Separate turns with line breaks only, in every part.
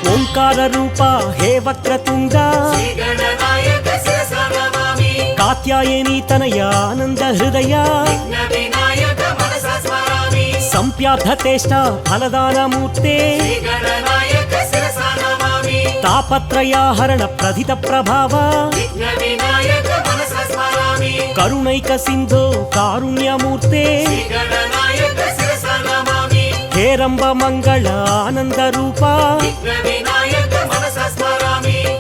ఓంకార రూప హే వక్రతుండ కాత్యాయని తనయ ఆనంద హృదయ సంప్యార్థతేష్ట ఫలదానమూర్తే తాపత్రయాహరణ ప్రధిత ప్రభావ కరుణైక సింధో కారుణ్యమూర్తే హేరంబ మంగళ ఆనంద రూప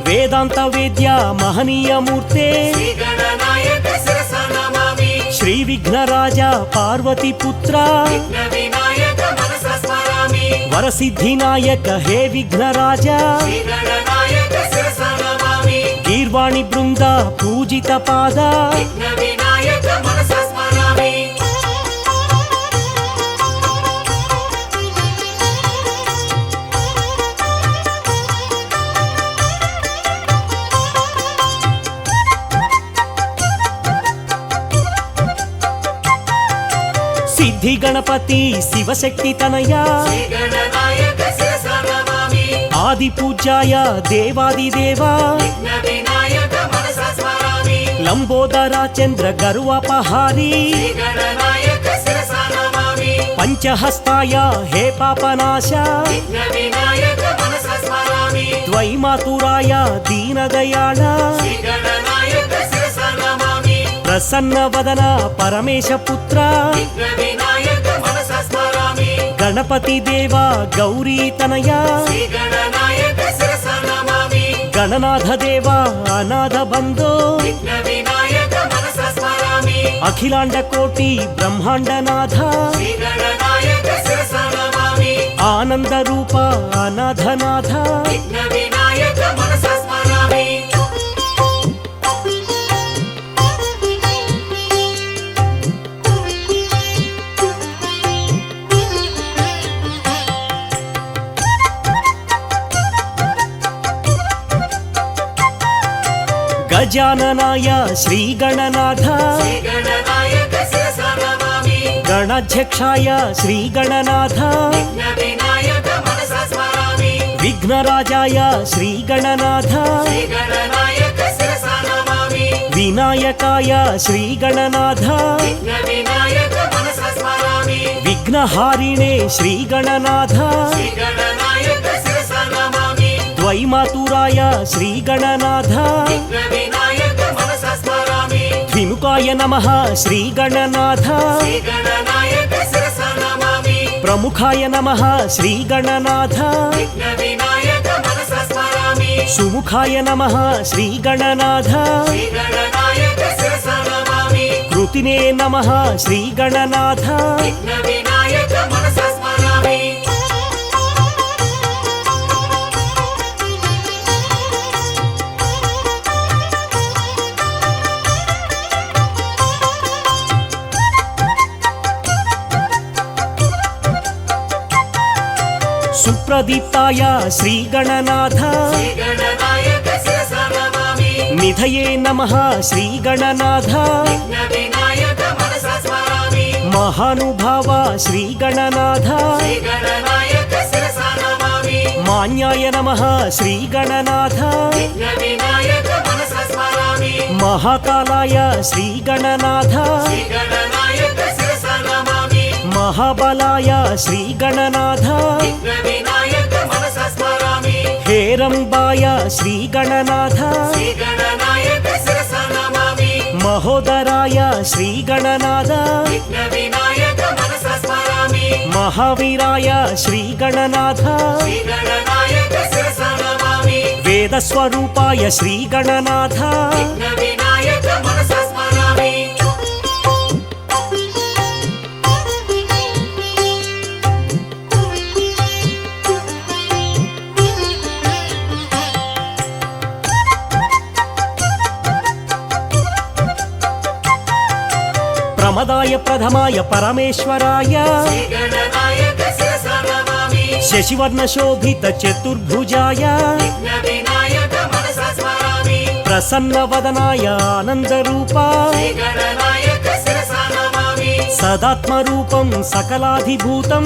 వేదాంత వేద్య మహనీయమూర్తే శ్రీ విఘ్నరాజ పార్వతి పుత్ర వరసిద్ధినాయక హే విఘ్నరాజ గీర్వాణి బృంద పూజిత పాద సిద్ధి గణపతి శివశక్తి తనయ ఆది పూజ్యాయ దేవాదిదేవా లంబోదర చంద్ర గరువపహారీ పంచహస్తాయ హే పాపనాశ ద్వైమాతురాయ దీనదయాళ ప్రసన్న వదన పరమేశ పుత్ర గణపతి దేవా గౌరీ తనయ గణనాథ దేవా అనాథ బంధో అఖిలాండ కోటి బ్రహ్మాండనాథ ఆనంద రూప అనాథనాథ గజాననాయ శ్రీ గణనాథ గణాధ్యక్షాయ శ్రీ గణనాథ విఘ్నరాజాయ శ్రీ గణనాథ వినాయకాయ శ్రీ గణనాథ విఘ్నహారిణే శ్రీ గణనాథ ద్వైమాతురాయ శ్రీ గణనాథ ద్విముఖాయ నమః శ్రీ గణనాథ ప్రముఖాయ నమః శ్రీ గణనాథ సుముఖాయ నమః శ్రీ గణనాథ కృతినే నమః శ్రీ గణనాథ సుప్రదీప్తాయ శ్రీ గణనాథ నిధయే నమః శ్రీ గణనాథ మహానుభావ శ్రీ గణనాథ మాన్యాయ నమః శ్రీ గణనాథ మహాకాలాయ శ్రీ గణనాథ మహాబలాయ శ్రీ గణనాథ హేరంబాయ శ్రీ గణనాథ మహోదరాయ శ్రీ గణనాథ మహావీరాయ శ్రీ గణనాథ వేదస్వరూపాయ శ్రీ గణనాథ ప్రమదాయ ప్రథమాయ పరమేశ్వరాయ శశివర్ణ శోభిత చతుర్భుజాయ ప్రసన్న వదనాయ ఆనంద రూపా సదాత్మ రూపం సకలాధిభూతం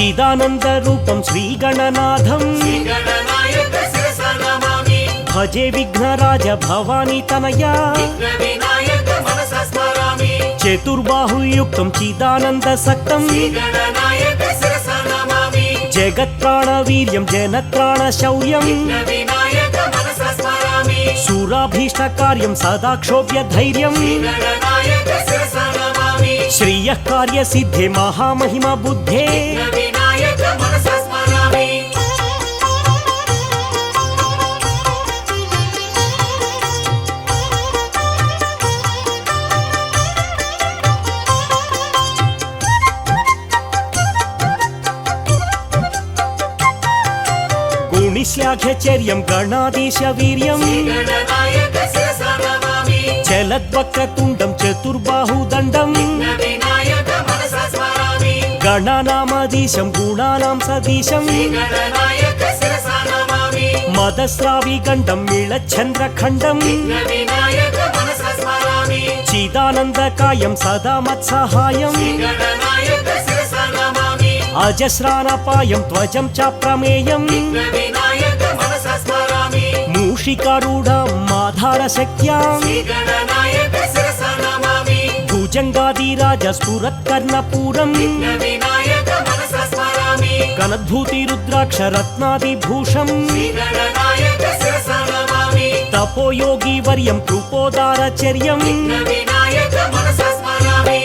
चिदानन्दरूपं श्रीगणनाथं
श्रीगणनायक शिरसा नमामि
भजे विघ्नराज भवानी तनया
विघ्नविनायक मनसा स्मरामि
चतुर्बाहुयुक्तं चिदानन्दसक्तं
श्रीगणनायक शिरसा नमामि
जगत्प्राणवीर्यं जनत्राणशौर्यं
विघ्नविनायक मनसा स्मरामि
सुराभीष्टकार्यं सदा क्षोभ्य धैर्यं
श्रीगणनायक शिरसा नमामि
श्रियः कार्यसिद्धे महामहिमा बुद्धे
विघ्नविनायक मनसा स्मरामि
गुणिश्लाघ्यचर्यं गणाधीशवीर्यं
श्रीगणनायक शिरसा नमामि
चलद्वक्रतुण्डं चतुर्बाहुदण्डं
विघ्नविनायक मनसा स्मरामि
गणानामधीशं गुणानां सदीशं
श्रीगणनायक शिरसा नमामि
मदस्राविगण्डं नीलचन्द्रखण्डं
विघ्नविनायक मनसा स्मरामि
चिदानन्दकायं सदा मत्सहायं
श्रीगणनायक शिरसा नमामि
अजस्रानपायं ध्वजं च प्रमेयं
विघ्नविनायक मनसा स्मरामि
मूषिकारूढं माधारशक्त्यां
श्रीगणनायक शिरसा नमामि
भुजङ्गादिराज स्फुरत्कर्णपूरं
विघ्नविनायक मनसा स्मरामि
कनद्भूतिरुद्राक्षरत्नादिभूषं
श्रीगणनायक शिरसा नमामि
तपोयोगिवर्यं कृपोदारचर्यं
विघ्नविनायक मनसा स्मरामि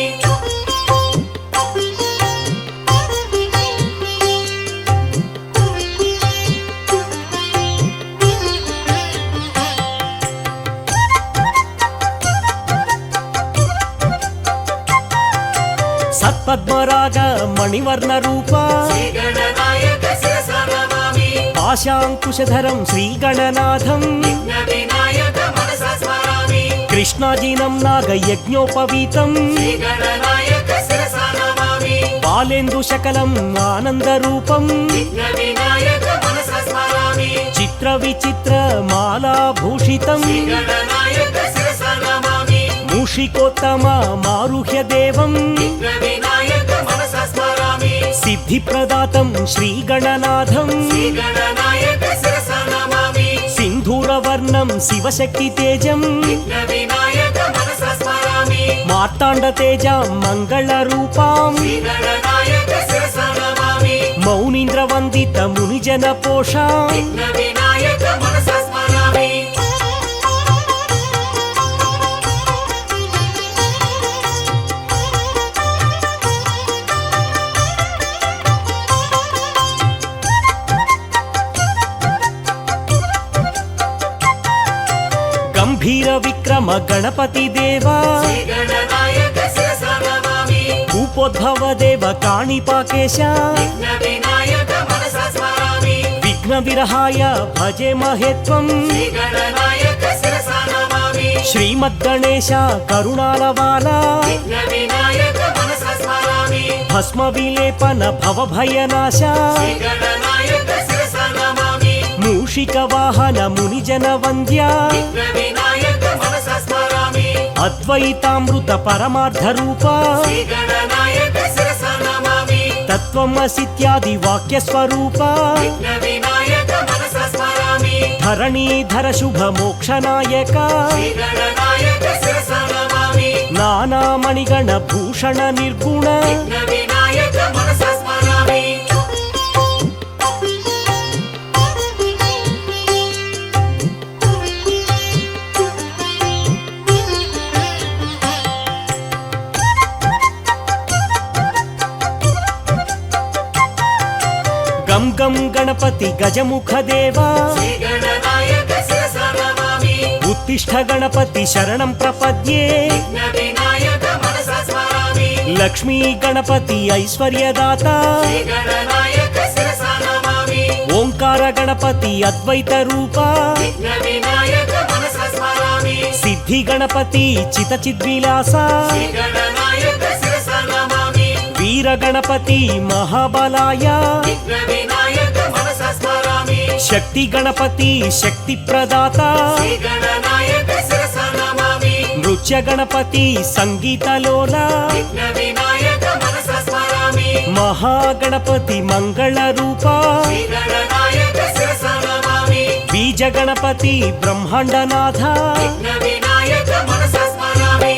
सत्पद्मराग मणिवर्णरूपा
श्रीगणनायक शिरसा नमामि
पाशाङ्कुशधरं श्रीगणनाथं
विघ्नविनायक मनसा स्मरामि
कृष्णाजिनं नागयज्ञोपवीतं
श्रीगणनायक शिरसा नमामि
बालेन्दुशकलम् आनन्दरूपं
विघ्नविनायक मनसा स्मरामि
चित्रविचित्रमालाभूषितं
श्रीगणनायक शिरसा नमामि
मूषिकोत्तममारुह्य देवं
विघ्नविनायक मनसा स्मरामि
सिद्धिप्रदातं श्रीगणनाथं
श्रीगणनायक शिरसा नमामि
सिन्धूरवर्णं शिवशक्तितेजं
विघ्नविनायक मनसा स्मरामि
मार्ताण्डतेजां मङ्गलरूपां
श्रीगणनायक शिरसा नमामि
मौनीन्द्रवन्दितमुनिजनपोषां
विघ्नविनायक मनसा स्मरामि
गम्भीर विक्रम गणपति देवा
श्रीगणनायक शिरसा नमामि
भूपोद्भव देव काणिपाकेश
विघ्नविनायक मनसा स्मरामि
विघ्नविरहाय भजे महेत्वं
श्रीगणनायक शिरसा नमामि
श्रीमद्गणेश करुणालवाला
विघ्नविनायक मनसा स्मरामि
भस्मविलेपन भवभयनाश
श्रीगणनायक शिरसा नमामि
मूषिकवाहन मुनिजनवन्द्या
विघ्नविनायक मनसा स्मरामि
अद्वैतामृत परमार्थरूपा
श्रीगणनायक शिरसा नमामि
तत्त्वमसीत्यादि वाक्यस्वरूपा
विघ्नविनायक मनसा स्मरामि
धरणीधर शुभमोक्षनायका
श्रीगणनायक शिरसा नमामि
नानामणिगण भूषण निर्गुण
विघ्नविनायक मनसा स्मरामि
गं गं गणपति गजमुख देवा
श्रीगणनायक शिरसा नमामि
उत्तिष्ठ गणपति शरणं प्रपद्ये
विघ्नविनायक मनसा स्मरामि
लक्ष्मी गणपति ऐश्वर्यदाता
श्रीगणनायक शिरसा नमामि
ओंकार गणपति अद्वैत रूपा
विघ्नविनायक मनसा स्मरामि
सिद्धि गणपति चितचिद्विलासा
श्रीगणनायक शिरसा नमामि
वीर गणपति महाबलाय
विघ्नविनायक मनसा स्मरामि
शक्ति गणपति शक्ति प्रदाता
श्रीगणनायक शिरसा नमामि
नृत्य गणपति संगीत लोला
विघ्नविनायक मनसा स्मरामि
మహాగణపతి మంగళ రూప
శ్రీ గణనాయక శిరస నమామి
బీజ గణపతి బ్రహ్మాండనాథ
విఘ్న వినాయక మనస స్మరామి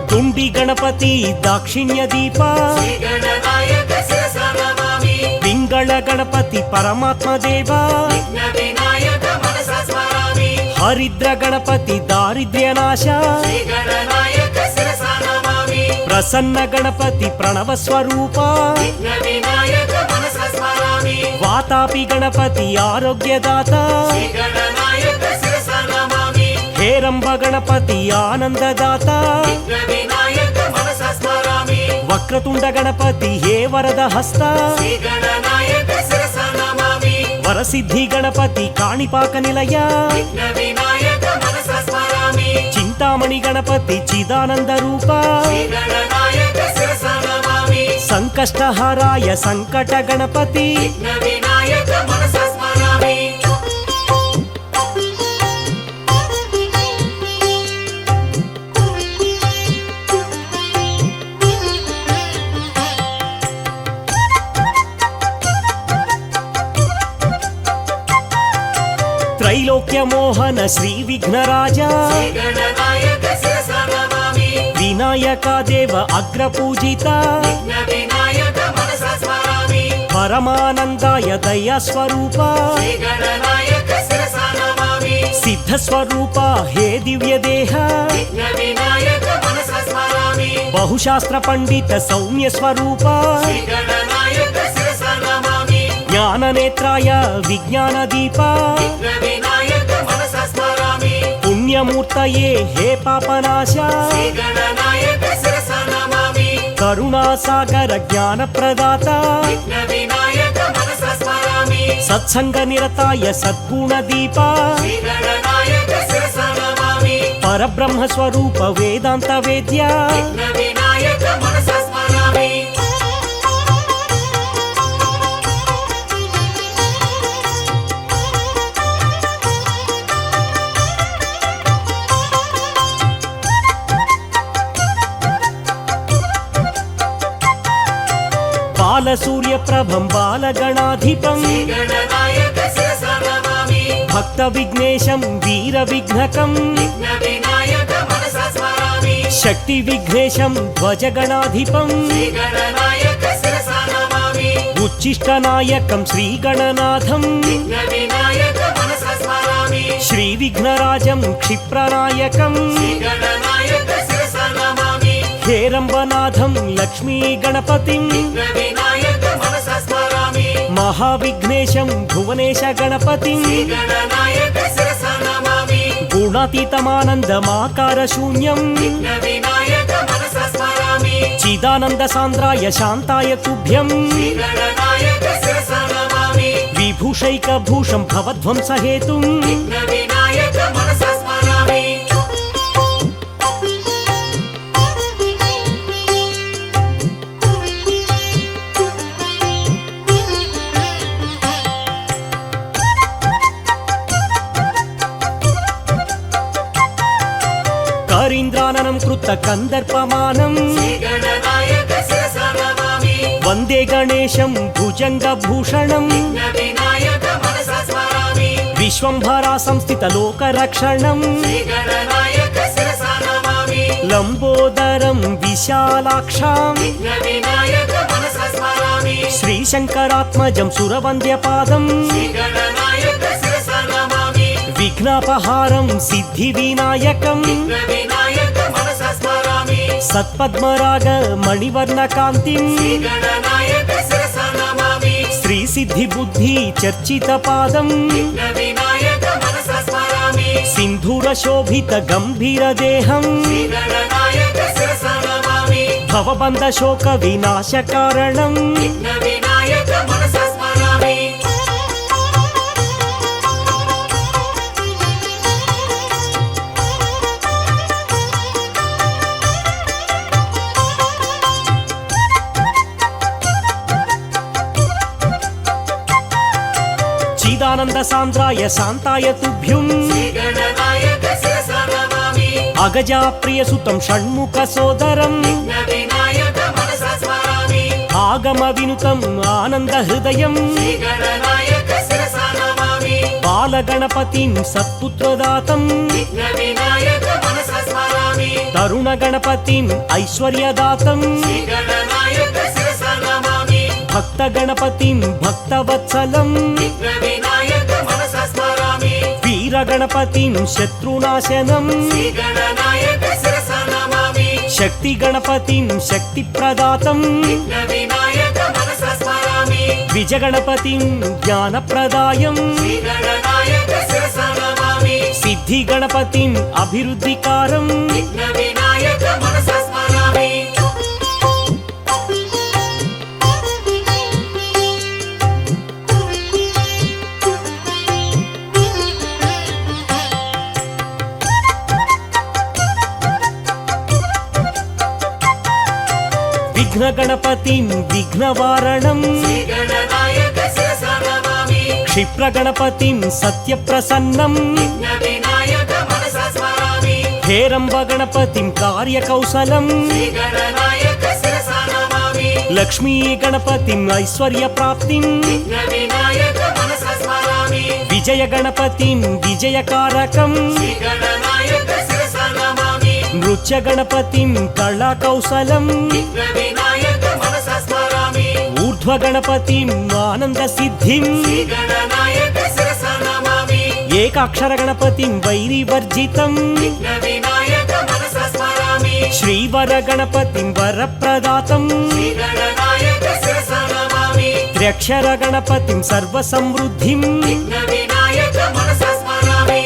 దుండి గణపతి దాక్షిణ్య దీప
శ్రీ గణనాయక శిరస నమామి
పింగళ గణపతి పరమాత్మ దేవ
విఘ్న వినాయక మనస స్మరామి
హరిద్ర గణపతి దారిద్ర్యనాశ
శ్రీ గణనాయక శిరస నమామి
ప్రసన్న గణపతి ప్రణవ స్వరూప
విఘ్న వినాయక మనస స్మరామి
వాతాపి గణపతి ఆరోగ్యదాత
శ్రీ గణనాయక శిరస నమామి
హేరంబ గణపతి ఆనందదాత
విఘ్న వినాయక మనస స్మరామి
వక్రతుండ గణపతి హే వరద హస్త
శ్రీ గణనాయక శిరస నమామి
వరసిద్ధి గణపతి కాణిపాక నిలయ
విఘ్న వినాయక మనస స్మరామి
చింతామణి గణపతి చిదానంద రూప
శ్రీ గణనాయక శిరస నమామి
సంకష్టహారాయ సంకట గణపతి
విఘ్న వినాయక మనస స్మరామి
త్రైలోక్య మోహన శ్రీ విఘ్నరాజ
శ్రీ గణనాయక శిరస నమామి
వినాయక దేవ అగ్రపూజిత
విఘ్న వినాయక మనస స్మరామి
పరమానందాయ దయా స్వరూప
శ్రీ గణనాయక శిరస నమామి
సిద్ధ స్వరూప హే దివ్య దేహ
విఘ్న వినాయక మనస స్మరామి
బహుశాస్త్ర పండిత సౌమ్య స్వరూప
శ్రీ గణనాయక శిరస నమామి
జ్ఞాన నేత్రాయ విజ్ఞాన దీప
విఘ్న వినాయక మనస స్మరామి
పుణ్యమూర్తయే హే పాపనాశ
శ్రీ గణనాయక శిరస నమామి
కరుణాసాగర జ్ఞాన ప్రదాత
విఘ్న వినాయక మనస స్మరామి
సత్సంగ నిరతాయ సద్గుణ దీప
శ్రీ గణనాయక శిరస నమామి
పరబ్రహ్మ స్వరూప వేదాంత వేద్య
విఘ్న వినాయక మనస స్మరామి
బాలసూర్య ప్రభం బాలగణాధిపం
శ్రీ గణనాయక శిరస నమామి
భక్త విఘ్నేశం వీర విఘ్నకం
విఘ్న వినాయక మనస స్మరామి
శక్తి విఘ్నేశం ధ్వజగణాధిపం
శ్రీ గణనాయక శిరస నమామి
ఉచ్చిష్టనాయకం శ్రీగణనాథం
విఘ్న వినాయక మనస స్మరామి
శ్రీ విఘ్నరాజం క్షిప్రనాయకం
శ్రీ గణనాయక శిరస నమామి
హేరంబనాథం లక్ష్మీ గణపతిం
విఘ్న వినాయక మనస స్మరామి
మహావిఘ్నేశం భువనేశ గణపతిం
శ్రీ గణనాయక శిరస నమామి
గుణాతీతమానందమాకార శూన్యం
విఘ్న వినాయక మనస స్మరామి
చిదానంద సాంద్రాయ శాంతాయ తుభ్యం
శ్రీ గణనాయక శిరస నమామి
విభూషైక భూషం భవధ్వంస హేతుం
విఘ్న వినాయక మనస స్మరామి
కరీంద్రాననం కృత కందర్పమానం
శ్రీ గణనాయక శిరస నమామి
వందే గణేశం భుజంగ భూషణం
విఘ్న వినాయక మనస స్మరామి
విశ్వంభరా సంస్థిత లోక రక్షణం
శ్రీ గణనాయక శిరస నమామి
లంబోదరం విశాలాక్షాం
విఘ్న వినాయక మనస స్మరామి
శ్రీశంకరాత్మజం సురవంద్యపాదం
శ్రీ గణనాయక శిరస నమామి
విఘ్నాపహారం సిద్ధి వినాయకం
విఘ్న వినాయక మనస స్మరామి
సత్పద్మరాగ మణివర్ణ కాంతిం
శ్రీ గణనాయక శిరస నమామి
శ్రీ సిద్ధి బుద్ధి చర్చిత పాదం
విఘ్న వినాయక మనస స్మరామి
సింధూర శోభిత గంభీర దేహం
శ్రీ గణనాయక శిరస నమామి
భవబంధ శోక వినాశ కారణం
విఘ్న వినాయక మనస స్మరామి
चिदानंद सांद्राय शांताय तुभ्युं
श्रीगणनायक शिरसा नमामि
अगजा प्रिय सुतं षण्मुख सोदरं
विघ्नविनायक मनसा स्मरामि
आगम विनुतम् आनंद हृदयं
श्रीगणनायक शिरसा नमामि
बालगणपतिं सत्पुत्रदातं
विघ्नविनायक मनसा स्मरामि
तरुण गणपतिं ऐश्वर्यदातं
श्रीगणनायक शिरसा नमामि
भक्त गणपतिं भक्तवत्सलं
विघ्नविनायक मनसा स्मरामि
वीर गणपतिं शत्रुनाशनं
श्रीगणनायक शिरसा नमामि
शक्ति गणपतिं शक्तिप्रदातं
विघ्नविनायक मनसा स्मरामि
विजय गणपतिं ज्ञानप्रदायं
श्रीगणनायक शिरसा नमामि
सिद्धि गणपतिं अभिवृद्धिकारं
विघ्नविनायक मनसा स्मरामि
विघ्न गणपतिं विघ्नवारणं
श्रीगणनायक शिरसा नमामि
क्षिप्र गणपतिं सत्यप्रसन्नं
विघ्नविनायक मनसा स्मरामि
हेरम्ब गणपतिं कार्यकौशलं
श्रीगणनायक शिरसा नमामि
लक्ष्मी गणपतिं ऐश्वर्यप्राप्तिं
विघ्नविनायक मनसा स्मरामि
विजय गणपतिं विजयकारकं
श्रीगणनायक शिरसा नमामि
नृत्य गणपतिं कलाकौशलं
विघ्नविनायक मनसा स्मरामि
ऊर्ध्व गणपतिं आनन्दसिद्धिं
श्रीगणनायक शिरसा नमामि
एकाक्षर गणपतिं वैरिवर्जितं
विघ्नविनायक मनसा स्मरामि
श्रीवर गणपतिं वरप्रदातं
श्रीगणनायक शिरसा नमामि
त्र्यक्षर गणपतिं सर्वसमृद्धिं
विघ्नविनायक मनसा स्मरामि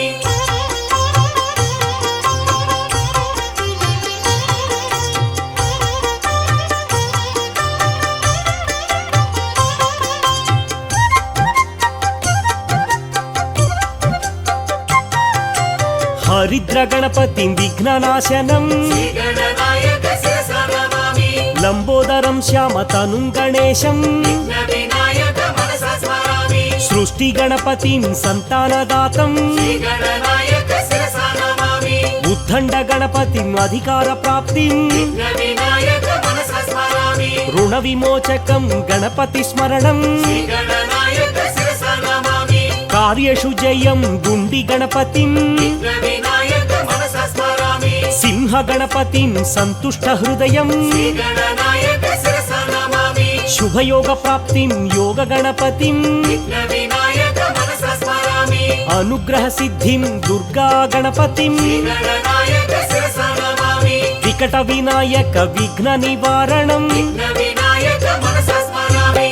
हरिद्र गणपतिं विघ्ननाशनं
श्रीगणनायक शिरसा नमामि
लंबोदरं श्यामतनुं गणेशं
विघ्नविनायक मनसा स्मरामि
सृष्टि गणपतिं सन्तानदातं
श्रीगणनायक शिरसा नमामि
उद्दण्ड गणपतिं अधिकारप्राप्तिं
विघ्नविनायक मनसा स्मरामि
ऋणविमोचकं गणपतिस्मरणं
श्रीगणनायक शिरसा नमामि
कार्येषु जयं गुण्डि गणपतिं
विघ्नविनायक मनसा स्मरामि
सिंह गणपतिं सन्तुष्टहृदयं
श्रीगणनायक शिरसा नमामि
शुभयोगप्राप्तिं योग गणपतिं
विघ्नविनायक मनसा स्मरामि
अनुग्रहसिद्धिं दुर्गा गणपतिं
श्रीगणनायक शिरसा नमामि
विकटविनायक विघ्ननिवारणं
विघ्नविनायक मनसा स्मरामि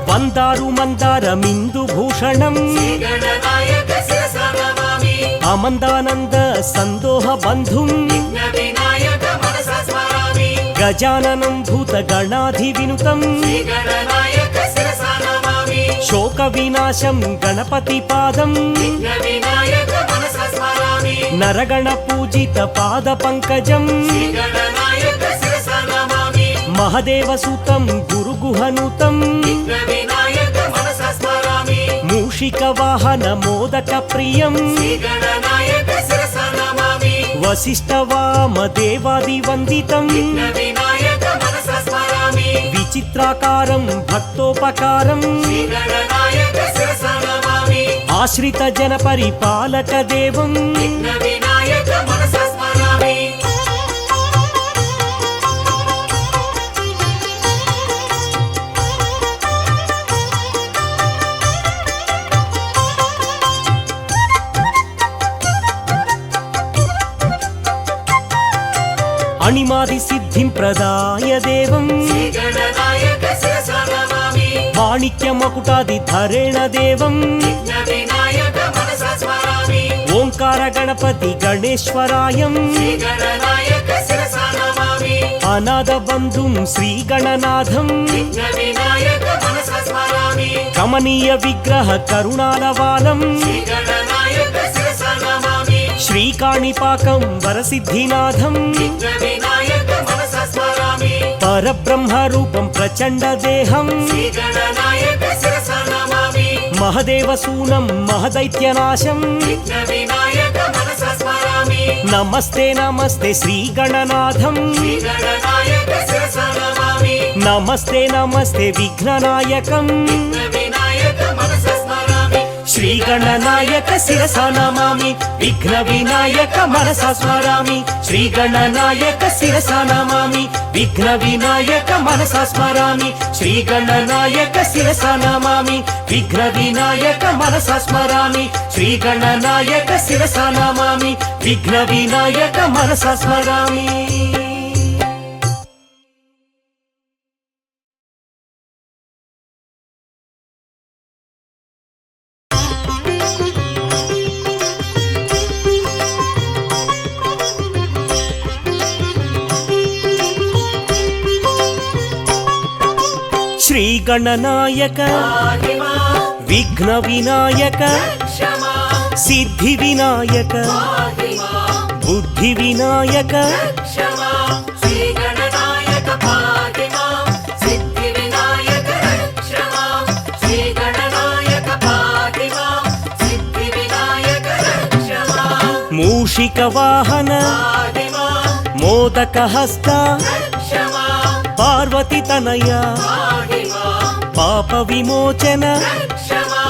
वन्दारु मन्दारमिन्दुभूषणं
श्रीगणनायक शिरसा नमामि
अमन्दानन्द सन्दोहबन्धुं
विघ्नविनायक मनसा स्मरामि
गजाननं भूतगणाधिविनुतं
श्रीगणनायक शिरसा नमामि
शोकविनाशं गणपतिपादं
विघ्नविनायक मनसा स्मरामि
नरगणपूजितपादपङ्कजं
श्रीगणनायक शिरसा नमामि
महदेवसुतं गुरुगुहनुतं
विघ्नविनायक मनसा स्मरामि
मूषिकवाहनमोदकप्रियं
श्रीगणनायक शिरसा नमामि
वसिष्ठवामदेवादिवन्दितं
विघ्नविनायक मनसा स्मरामि
विचित्राकारं भक्तोपकारं
श्रीगणनायक शिरसा नमामि
आश्रितजनपरिपालकदेवं
विघ्नविनायक मनसा स्मरामि
अणिमादिसिद्धिं प्रदाय देवं
श्रीगणनायक शिरसा नमामि
माणिक्यमकुटादिधरेण देवं
विघ्नविनायक मनसा स्मरामि
ओंकार गणपति गणेश्वरायं
श्रीगणनायक शिरसा नमामि
अनाथबन्धुं श्रीगणनाथं
विघ्नविनायक मनसा स्मरामि
కమనీయ విగ్రహ కరుణాలవాలం
శ్రీగణనాయక శిరసా నమామి
శ్రీకాణిపాకం వరసిద్ధినాథం
విఘ్న వినాయక మనసా స్మరామి
పరబ్రహ్మ రూపం ప్రచండ దేహం
శ్రీగణనాయక శిరసా నమామి
మహదేవసూనం మహదైత్యనాశం
విఘ్న వినాయక మనసా స్మరామి
నమస్తే నమస్తే శ్రీగణనాథం
శ్రీగణనాయక శిరసా నమామి
నమస్తే నమస్తే విఘ్ననాయకం
విఘ్న వినాయక మనసా స్మరామి
శ్రీగణనాయక శిరసా నమామి విఘ్న వినాయక మనసా స్మరామి శ్రీగణనాయక శిరసా నమామి విఘ్న వినాయక మనసా స్మరామి శ్రీగణనాయక శిరసా నమామి విఘ్న వినాయక మనసా స్మరామి శ్రీగణనాయక శిరసా నమామి విఘ్న వినాయక మనసా స్మరామి. శ్రీగణనాయక
పాహిమా
విఘ్న వినాయక
క్షమా
సిద్ధి వినాయక
పాహిమా
బుద్ధి వినాయక
క్షమా శ్రీగణనాయక పాహిమా సిద్ధి వినాయక క్షమా శ్రీగణనాయక పాహిమా సిద్ధి వినాయక క్షమా
మూషిక వాహన
పాహిమా
మోదక హస్త
క్షమా
పార్వతి తనయ
పాహిమా
పాప విమోచన
క్షమా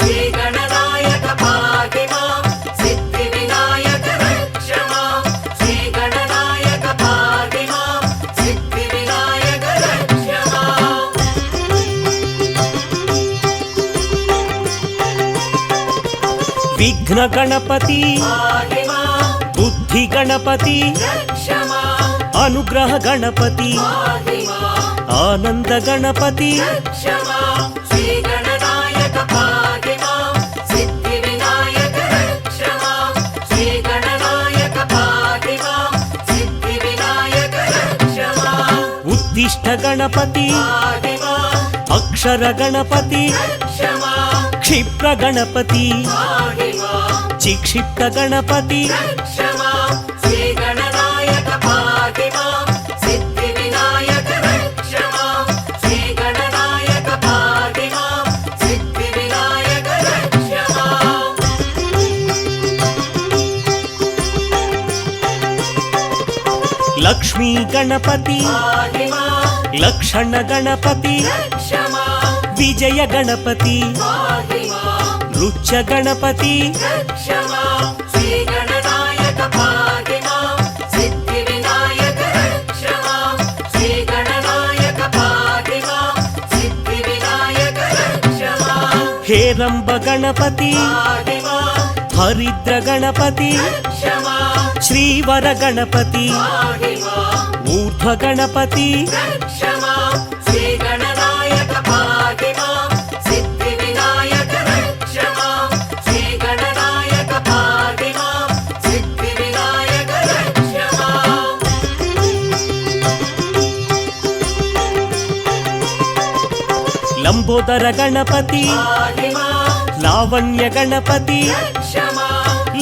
శ్రీగణనాయక పాహిమా సిద్ధి వినాయక క్షమా శ్రీగణనాయక పాహిమా సిద్ధి వినాయక క్షమా
విఘ్న గణపతి
పాహిమా
బుద్ధి గణపతి
క్షమా
అనుగ్రహ గణపతి
పాహిమా
ఆనంద గణపతి
క్షమా శ్రీగణనాయక పాహిమా సిద్ధి వినాయక క్షమా శ్రీగణనాయక పాహిమా సిద్ధి వినాయక క్షమా
ఉద్దిష్ట గణపతి
పాహిమా
అక్షర గణపతి
క్షమా
క్షిప్ర గణపతి
పాహిమా
చిక్షిప్త గణపతి
క్షమా శ్రీగణనాయక పాహిమా సిద్ధి వినాయక క్షమా శ్రీగణనాయక పాహిమా సిద్ధి వినాయక క్షమా
లక్ష్మీ గణపతి
పాహిమా
లక్షణ గణపతి
క్షమా
విజయ గణపతి
పాహిమా
రుచ గణపతి
క్షమా శ్రీగణనాయక పాహిమా సిద్ధి వినాయక క్షమా శ్రీగణనాయక పాహిమా సిద్ధి వినాయక క్షమా
హేరంబ గణపతి
పాహిమా
హరిద్ర గణపతి
క్షమా
శ్రీవర గణపతి
పాహిమా
ఊర్ధ్వ గణపతి
క్షమా శ్రీగణనాయక పాహిమా సిద్ధి వినాయక క్షమా శ్రీగణనాయక పాహిమా సిద్ధి వినాయక క్షమా
లంబోదర గణపతి
పాహిమా
లావణ్య గణపతి
క్షమా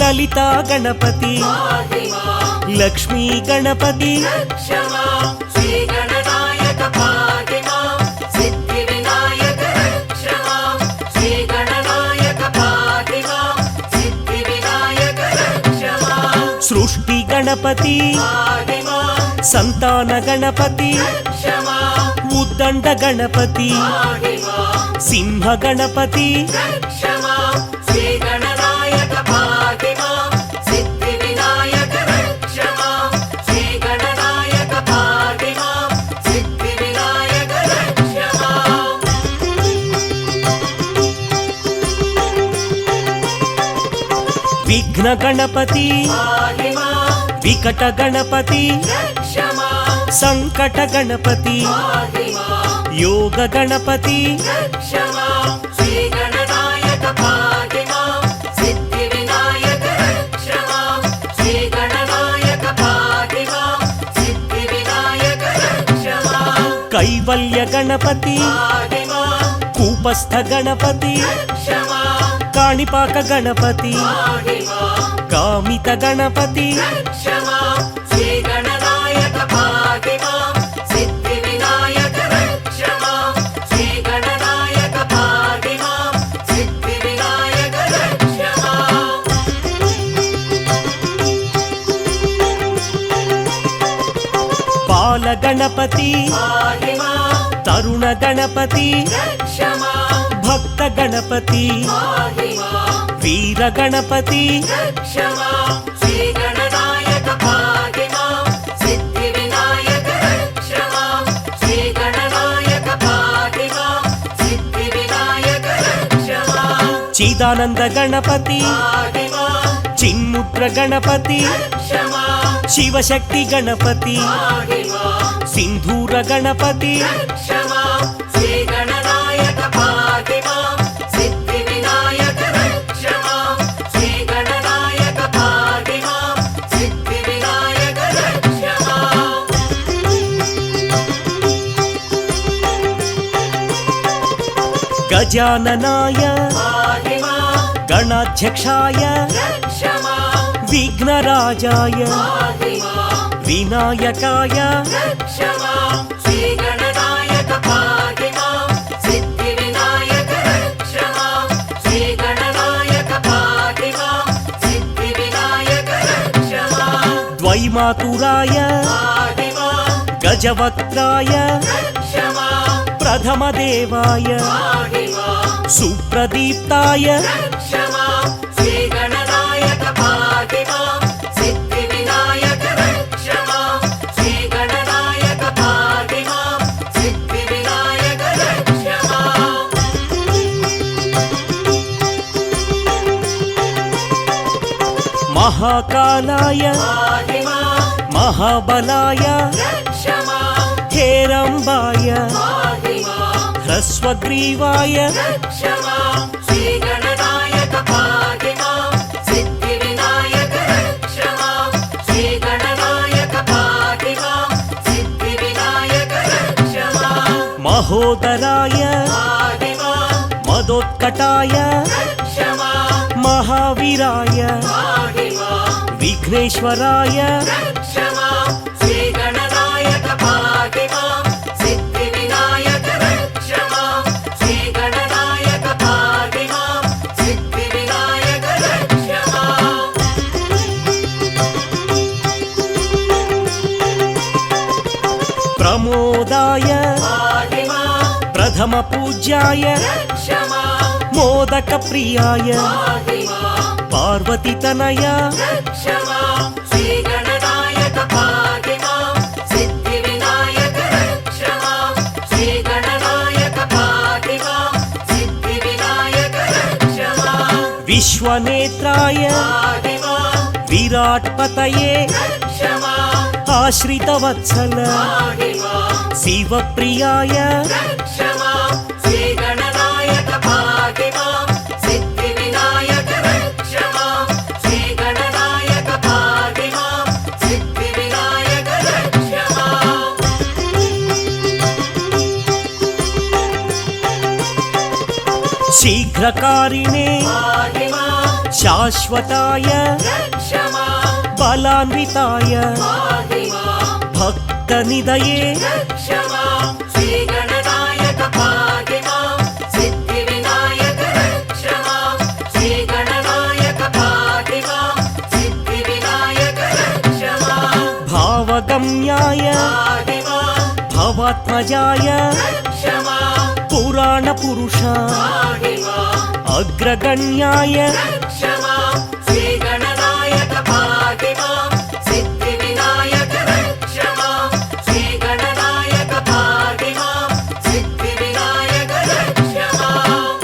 లలిత గణపతి
పాహిమా
లక్ష్మీ గణపతి
క్షమా శ్రీగణనాయక పాహిమా సిద్ధి వినాయక క్షమా శ్రీగణనాయక పాహిమా సిద్ధి వినాయక క్షమా
సృష్టి గణపతి
పాహిమా
సంతాన గణపతి
క్షమా
ఉద్దండ గణపతి
పాహిమా
సింహ గణపతి
క్షమా శ్రీగణనాయక పాహిమా సిద్ధి వినాయక క్షమా శ్రీగణనాయక పాహిమా సిద్ధి వినాయక క్షమా
విఘ్న గణపతి
పాహిమా
వికట గణపతి
క్షమా
సంకట గణపతి
పాహిమా
యోగ గణపతి
క్షమా శ్రీగణనాయక పాహిమా సిద్ధి వినాయక క్షమా శ్రీగణనాయక పాహిమా సిద్ధి వినాయక క్షమా
కైవల్య గణపతి
పాహిమా
కూపస్థ గణపతి
రక్ష మాం
కాణిపాక గణపతి
పాహి మాం
కామిత గణపతి
రక్ష మాం శ్రీ గణనాయక పాహి మాం సిద్ధి వినాయక రక్ష మాం శ్రీ గణనాయక పాహి మాం సిద్ధి వినాయక రక్ష మాం
బాల గణపతి
పాహి మాం
తరుణ గణపతి
రక్ష మాం
భక్త గణపతి
పాహి మాం
వీర గణపతి
రక్ష మాం శ్రీ గణనాయక పాహి మాం సిద్ధి వినాయక రక్ష మాం శ్రీ గణనాయక పాహి మాం సిద్ధి వినాయక రక్ష మాం
చిదానంద గణపతి
పాహి మాం
చిన్ముద్ర గణపతి
రక్ష మాం
శివశక్తి గణపతి
పాహి మాం
సింధూర గణపతి
రక్ష మాం శ్రీ గణనాయక పాహి మాం సిద్ధి వినాయక రక్ష మాం శ్రీ గణనాయక పాహి మాం సిద్ధి వినాయక రక్ష మాం
గజాననాయ
పాహి మాం
గణాధ్యక్షాయ
రక్ష మాం
విఘ్నరాజాయ
పాహి మాం
వినాయకాయ
రక్ష మాం శ్రీ గణనాయక పాహి మాం సిద్ధి వినాయక రక్ష మాం శ్రీ గణనాయక పాహి మాం సిద్ధి వినాయక రక్ష మాం
ద్వైమాతురాయ
పాహి మాం
గజవక్త్రాయ
రక్ష మాం
ప్రథమదేవాయ
పాహి మాం
సుప్రదీప్తాయ
రక్ష మాం శ్రీ గణనాయక పాహి మాం సిద్ధి వినాయక రక్ష మాం శ్రీ గణనాయక పాహి మాం సిద్ధి వినాయక రక్ష మాం
మహాకాలాయ
పాహి మాం
మహాబలాయ
రక్ష మాం
హేరంబాయ
పాహి మాం
హ్రస్వగ్రీవాయ
రక్ష మాం శ్రీ గణనాయక పాహి మాం సిద్ధి వినాయక రక్ష మాం శ్రీ గణనాయక పాహి మాం సిద్ధి వినాయక రక్ష మాం
మహోదరాయ
పాహి మాం
మదోత్కటాయ
రక్ష మాం
మహావీరాయ
పాహి మాం
విఘ్నేశ్వరాయ
రక్ష మాం శ్రీ గణనాయక పాహి మాం సిద్ధి వినాయక రక్ష మాం శ్రీ గణనాయక పాహి మాం సిద్ధి వినాయక రక్ష మాం
ప్రమోదాయ
పాహి మాం
ప్రథమ పూజ్యాయ
రక్ష మాం
మోదక ప్రియాయ
పాహి మాం
పార్వతీతనయ
రక్ష మాం శ్రీ గణనాయక పాహి మాం సిద్ధి వినాయక రక్ష మాం శ్రీ గణనాయక పాహి మాం సిద్ధి వినాయక రక్ష మాం
విశ్వనేత్రాయ
పాహి మాం
విరాట్పతయే
రక్ష మాం
ఆశ్రితవత్సల
పాహి మాం
శివప్రియాయ
రక్ష మాం శ్రీ గణనాయక పాహి మాం సిద్ధి వినాయక రక్ష మాం శ్రీ గణనాయక పాహి మాం సిద్ధి వినాయక రక్ష మాం
శీఘ్రకారిణే
పాహి మాం
శాశ్వతాయ
రక్ష మాం
బలాన్వితాయ
పాహి మాం
భక్తనిదయే
రక్ష మాం శ్రీ గణనాయక పాహి మాం సిద్ధి వినాయక రక్ష మాం శ్రీ గణనాయక పాహి మాం సిద్ధి వినాయక రక్ష మాం
భావగమ్యాయ
పాహి మాం
భవాత్మజాయ
రక్ష మాం
పురాణ పురుష
పాహి మాం
అగ్రగణ్యాయ
రక్ష మాం శ్రీ గణనాయక పాహి మాం సిద్ధి వినాయక రక్ష మాం శ్రీ గణనాయక పాహి మాం సిద్ధి వినాయక రక్ష మాం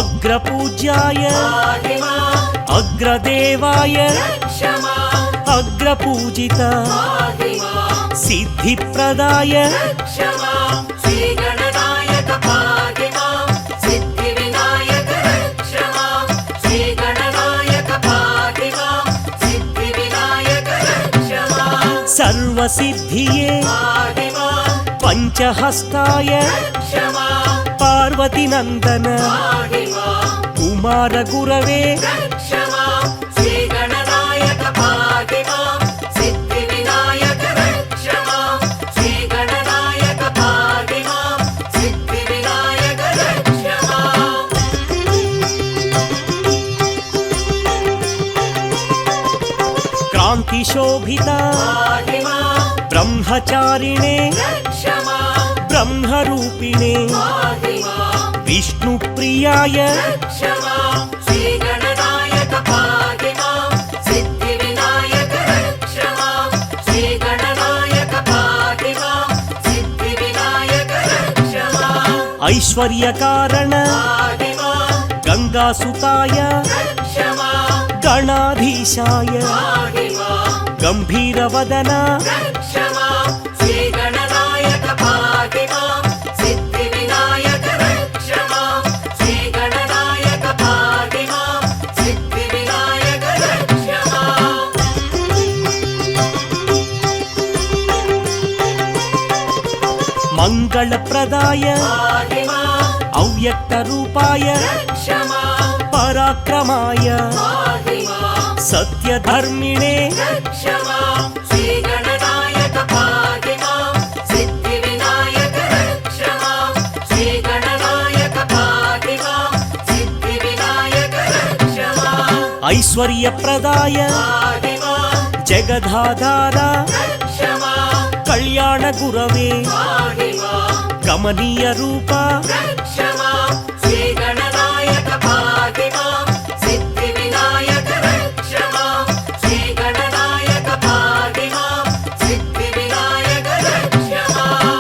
అగ్రపూజ్యాయ
పాహి మాం
అగ్రదేవాయ
రక్ష మాం
అగ్రపూజిత
పాహి మాం
సిద్ధిప్రదాయ
రక్ష మాం శ్రీ గణనాయక పాహి మాం సిద్ధి వినాయక రక్ష మాం శ్రీ గణనాయక పాహి మాం సిద్ధి వినాయక రక్ష మాం
సర్వ सर्वसिद्धिये
पाहि मां
पञ्चहस्ताय
रक्ष मां
पार्वतीनन्दन
पाहि मां
कुमारगुरवे
रक्ष मां श्रीगणनायक पाहि मां सिद्धिविनायक रक्ष मां श्रीगणनायक पाहि मां सिद्धिविनायक रक्ष मां
क्रान्तिशोभिता
पाहि मां
ब्रह्मचारिणे
रक्ष मां
ब्रह्मरूपिणे
पाहि मां
विष्णुप्रियाय
रक्ष मां श्रीगणनायक पाहि मां सिद्धिविनायक रक्ष मां श्रीगणनायक पाहि मां सिद्धिविनायक रक्ष मां
ऐश्वर्यकारण
पाहि मां
गङ्गासुताय
रक्ष मां
गणाधीशाय
पाहि मां
गम्भीरवदन
रक्ष मां श्रीगणनायक पाहि मां सिद्धिविनायक रक्ष मां श्रीगणनायक पाहि मां सिद्धिविनायक रक्ष मां
मङ्गलप्रदाय
पाहि मां
अव्यक्तरूपाय
रक्ष मां
पराक्रमाय
पाहि मां
सत्यधर्मिणे
रक्ष मां श्रीगणनायक पाहि मां सिद्धिविनायक रक्ष मां श्रीगणनायक पाहि मां सिद्धिविनायक रक्ष मां
ऐश्वर्यप्रदाय
पाहि मां
जगदाधार
रक्ष मां
कल्याणगुरवे
पाहि मां
कमनीयरूप
रक्ष मां श्रीगणनायक पाहि मां सिद्धिविनायक रक्ष मां श्रीगणनायक पाहि मां सिद्धिविनायक रक्ष मां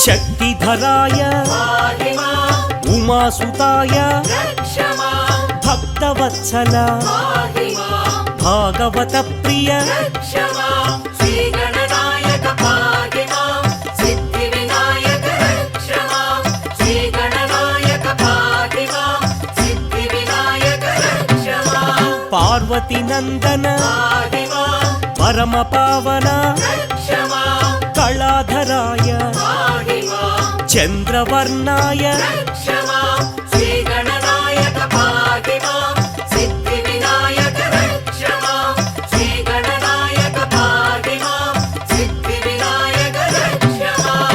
शक्तिधराय
पाहि मां
उमासुताय
रक्ष मां
भक्तवत्सल
पाहि मां
भागवतप्रिय
रक्ष मां श्रीगणनायक पाहि मां सिद्धिविनायक रक्ष मां श्रीगणनायक पाहि मां सिद्धिविनायक रक्ष मां
पार्वतीनन्दन
पाहि मां
परमपावन
रक्ष मां
कलाधराय
पाहि मां
चन्द्रवर्णाय
रक्ष मां श्रीगणनायक पाहि मां सिद्धिविनायक रक्ष मां श्रीगणनायक पाहि मां सिद्धिविनायक रक्ष मां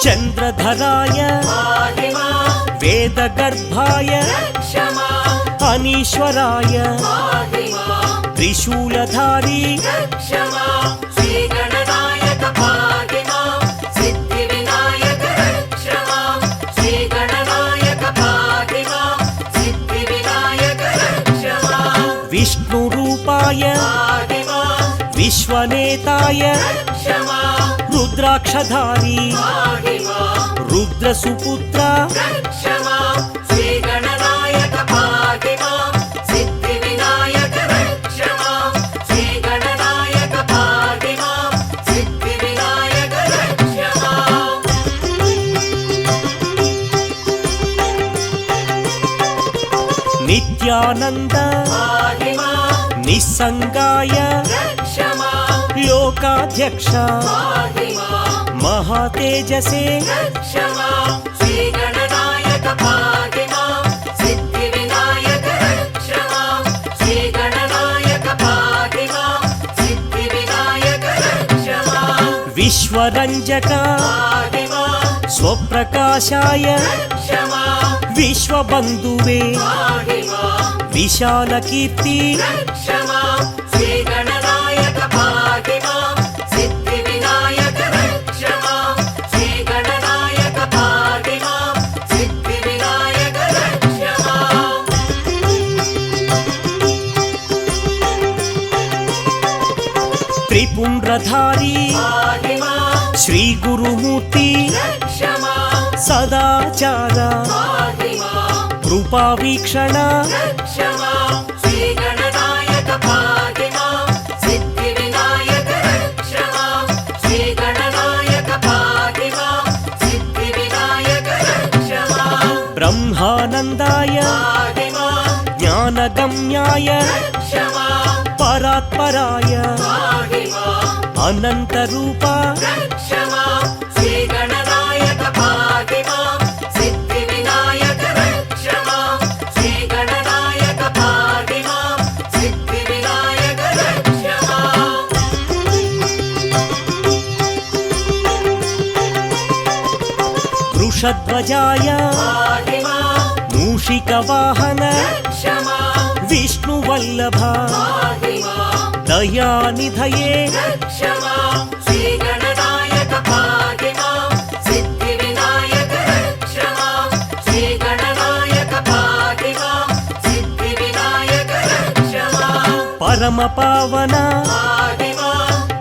चन्द्रधराय
पाहि मां
वेदगर्भाय
रक्ष मां
अनीश्वराय
पाहि मां
त्रिशूलधारी
रक्ष मां श्रीगणनायक पाहि मां सिद्धिविनायक रक्ष मां श्रीगणनायक पाहि मां सिद्धिविनायक रक्ष मां
विष्णुरूपाय
पाहि मां
विश्वनेताय
रक्ष मां
रुद्राक्षधारी
पाहि मां
रुद्रसुपुत्र
रक्ष मां श्रीगणनायक पाहि मां सिद्धिविनायक रक्ष मां श्रीगणनायक पाहि मां सिद्धिविनायक रक्ष मां
नित्यानन्द
पाहि मां
निस्सङ्गाय
रक्ष मां
लोकाध्यक्ष
पाहि मां
महातेजसे
रक्ष मां श्रीगणनायक पाहि मां सिद्धिविनायक रक्ष मां श्रीगणनायक पाहि मां सिद्धिविनायक रक्ष मां
विश्वरञ्जक
पाहि मां
स्वप्रकाशाय
रक्ष मां
विश्वबन्धुवे
पाहि मां
विशालकीर्ति
रक्ष मां श्रीगणनायक पाहि मां सिद्धिविनायक रक्ष मां श्रीगणनायक पाहि मां सिद्धिविनायक रक्ष मां
त्रिपुण्ड्रधारी
पाहि मां
श्रीगुरुमूर्ति
रक्ष मां
सदाचार
पाहि मां
कृपावीक्षण
रक्ष मां श्रीगणनायक पाहि मां सिद्धिविनायक रक्ष मां श्रीगणनायक पाहि मां सिद्धिविनायक रक्ष
చిదానందాయ
पाहि मां
జ్ఞానగమ్యాయ
रक्ष मां
పరాత్పరాయ
पाहि मां
అనంతరూప
रक्ष मां श्रीगणनायक पाहि मां सिद्धिविनायक रक्ष मां श्रीगणनायक पाहि मां सिद्धिविनायक रक्ष मां
వృషధ్వజాయ
पाहि मां
మూషికవాహన
रक्ष मां
విష్ణువల్లభ
पाहि मां
దయానిధయే
रक्ष मां श्रीगणनायक पाहि मां सिद्धिविनायक रक्ष मां श्रीगणनायक पाहि मां सिद्धिविनायक रक्ष मां
పరమ పావన
पाहि मां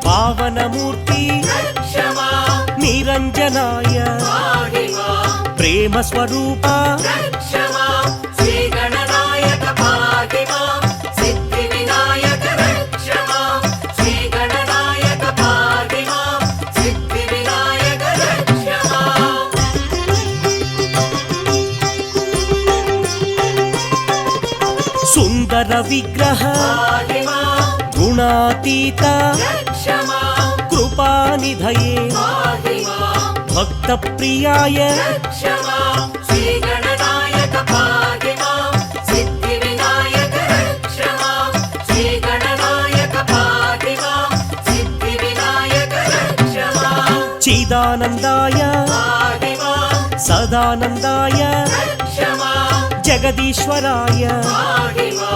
పావనమూర్తి
रक्ष मां
నిరంజనాయ
पाहि मां
ప్రేమ స్వరూప
रक्ष मां श्रीगणनायक पाहि मां सिद्धिविनायक रक्ष मां श्रीगणनायक पाहि मां सिद्धिविनायक रक्ष मां
సుందర విగ్రహ
पाहि मां
గుణాతీత
रक्ष मां
కృపానిధయే
पाहि मां
భక్త ప్రియాయ
रक्ष मां श्रीगणनायक पाहि मां सिद्धिविनायक रक्ष मां श्रीगणनायक पाहि मां सिद्धिविनायक रक्ष मां
చిదానందాయ
पाहि मां
సదానందాయ
रक्ष मां
జగదీశ్వరాయ
पाहि मां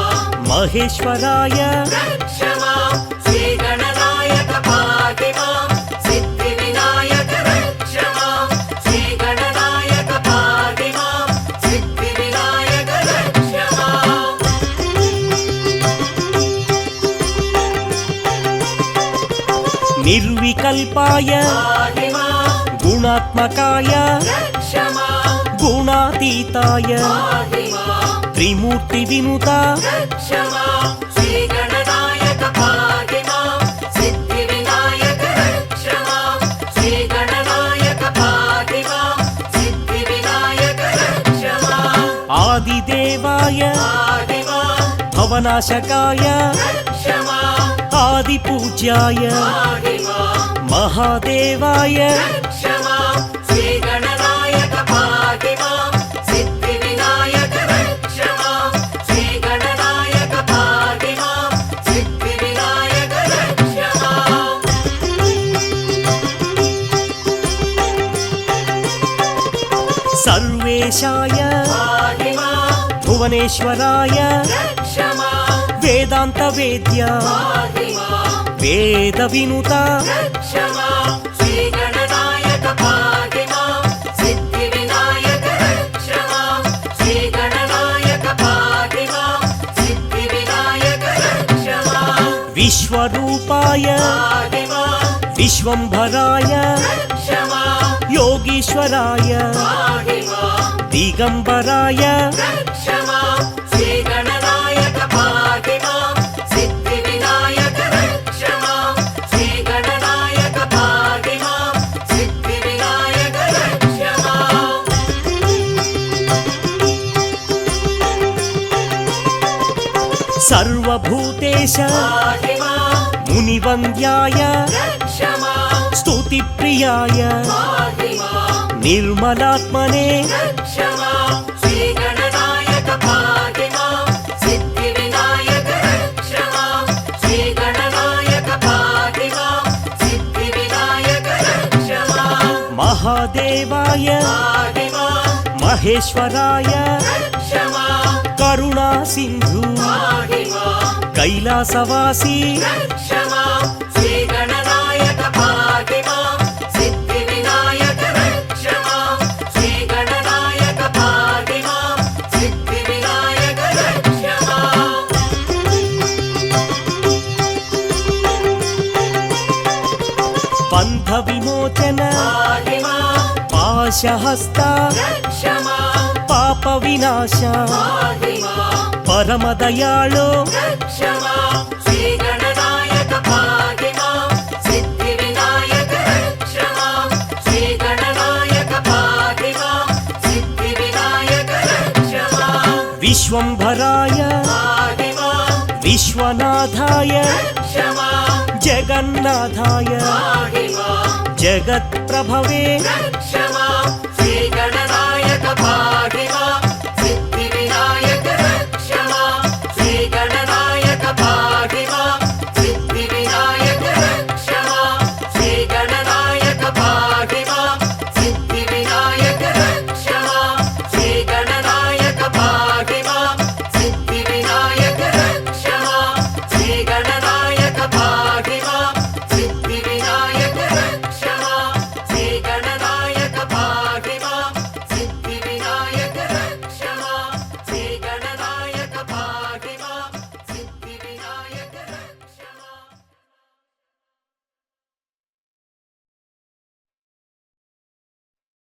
మహేశ్వరాయ
रक्ष मां श्रीगणनायक पाहि मां सिद्धिविनायक रक्ष मां श्रीगणनायक पाहि मां सिद्धिविनायक रक्ष मां
నిర్వికల్పాయ
पाहि मां
గుణాత్మకాయ
रक्ष मां
గుణాతీతాయ
पाहि मां
త్రిమూర్తి వినుత
रक्ष मां श्रीगणनायक पाहि मां सिद्धिविनायक रक्ष मां श्रीगणनायक पाहि मां सिद्धिविनायक रक्ष मां
ఆదిదేవాయ
पाहि मां
భవనాశకాయ
रक्ष मां
ఆదిపూజ్యాయ
पाहि मां
మహాదేవాయ
रक्ष मां श्रीगणनायक पाहि मां सिद्धिविनायक रक्ष मां श्रीगणनायक पाहि मां सिद्धिविनायक रक्ष मां
సర్వేశాయ
पाहि मां
భువనేశ్వరాయ
रक्ष मां
వేదాంత వేద్య
पाहि मां
వేద వినుత
रक्ष मां श्रीगणनायक पाहि मां सिद्धिविनायक रक्ष मां श्रीगणनायक पाहि मां सिद्धिविनायक रक्ष मां
విశ్వరూపాయ
पाहि मां
విశ్వంభరాయ
रक्ष मां
యోగీశ్వరాయ
पाहि मां
దిగంబరాయ
रक्ष मां श्रीगणनायक पाहि मां सिद्धिविनायक रक्ष मां श्रीगणनायक पाहि मां सिद्धिविनायक रक्ष मां
సర్వభూతేశ
पाहि मां
మునివంద్యాయ
रक्ष मां
స్తుతిప్రియాయ
पाहि मां
నిర్మలాత్మనే
रक्ष मां श्रीगणनायक पाहि मां सिद्धिविनायक रक्ष मां श्रीगणनायक पाहि मां सिद्धिविनायक रक्ष मां
మహాదేవాయ
पाहि मां
మహేశ్వరాయ
रक्ष मां
కరుణా సింధు
पाहि मां
కైలాసవాసి
रक्ष मां श्रीगणनायक पाहि मां सिद्धिविनायक रक्ष मां श्रीगणनायक पाहि मां सिद्धिविनायक रक्ष मां
బంధ విమోచన
पाहि मां
పాశహస్త
रक्ष मां
పాప వినాశ
पाहि मां
పరమ దయాళో
रक्ष मां श्रीगणनायक पाहि मां सिद्धिविनायक रक्ष मां श्रीगणनायक पाहि मां सिद्धिविनायक रक्ष
విశ్వంభరాయ
पाहि मां
విశ్వనాథాయ
रक्ष मां
జగన్నాథాయ
पाहि मां
జగత్ప్రభవే
रक्ष मां श्रीगणनायक